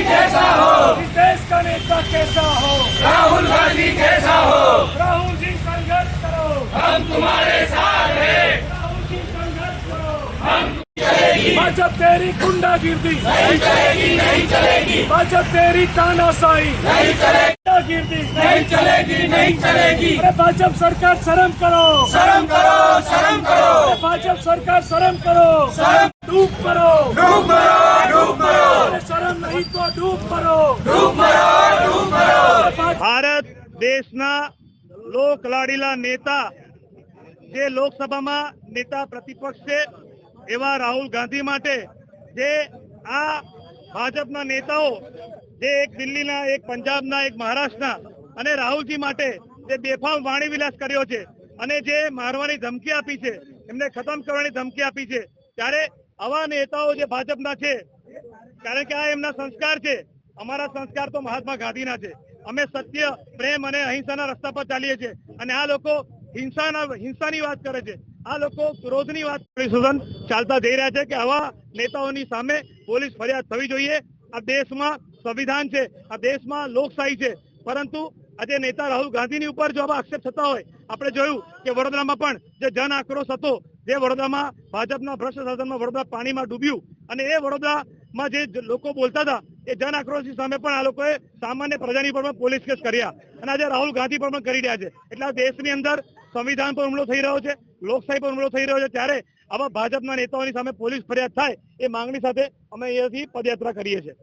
जैसा हो, इस देश का नेता कैसा हो, राहुल गांधी जैसा हो, राहुल जी संघर्ष करो, हम तुम्हारे साथ हैं। राहुल जी संघर्ष करो। चलेगी भाजप तेरी गुंडागिर्दी, नहीं चलेगी, नहीं चलेगी, भाजप तेरी तानाशाही, नहीं चलेगी, गुंडागिर्दी, नहीं चलेगी, नहीं चलेगी। अरे भाजप सरकार शर्म करो, शर्म करो, शर्म करो, अरे भाजप सरकार शर्म करो, शर्म डूब करो, डूब मरो, डूब मरो, अरे शर्म नहीं तो डूब करो, डूब मरो, डूब मरो। ભારત દેશના લોકલાડીલા નેતા જે લોકસભામાં નેતા પ્રતિપક્ષ છે એવા રાહુલ ગાંધી માટે જે આ ભાજપના નેતાઓ જે એક દિલ્હીના, એક પંજાબના, એક મહારાષ્ટ્રના અને રાહુલજી માટે જે બેફામ વાણી વિલાસ કર્યો છે અને જે મારવાની ધમકી આપી છે, એમને ખતમ કરવાની ધમકી આપી છે, ત્યારે આવા નેતાઓ જે ભાજપના છે, કારણ કે આ એમના સંસ્કાર છે, અમારા સંસ્કાર તો મહાત્મા ગાંધીના છે, અમે સત્ય, પ્રેમ અને અહિંસાના રસ્તા પર ચાલીએ છીએ અને આ લોકો હિંસાની વાત કરે છે, આ લોકો ક્રોધની વાત સંશોધન ચાલતા જઈ રહ્યા છે કે આવા નેતાઓની સામે પોલીસ ફરિયાદ થવી જોઈએ। આ દેશમાં સંવિધાન છે, આ દેશમાં લોકશાહી છે, પરંતુ આજે નેતા રાહુલ ગાંધીની ઉપર જો આવા આક્ષેપ થતા હોય, આપણે જોયું કે વડોદરામાં પણ જે જન આક્રોશ હતો, જે વડોદરામાં ભાજપના ભ્રષ્ટ શાસનમાં વડોદરા પાણીમાં ડૂબ્યું અને એ વડોદરામાં જે લોકો બોલતા હતા એ જન આક્રોશની સામે પણ આ લોકોએ સામાન્ય પ્રજાની પર પોલીસ કેસ કર્યા અને આજે રાહુલ ગાંધી પર પણ કરી રહ્યા છે। એટલે આ દેશની અંદર સંવિધાન પર હુમલો થઈ રહ્યો છે, લોકશાહી પર હુમલો થઈ રહ્યો છે, ત્યારે આવા ભાજપના નેતાઓની સામે પોલીસ ફરિયાદ થાય એ માંગણી સાથે અમે અહીંયાથી પદયાત્રા કરીએ છીએ।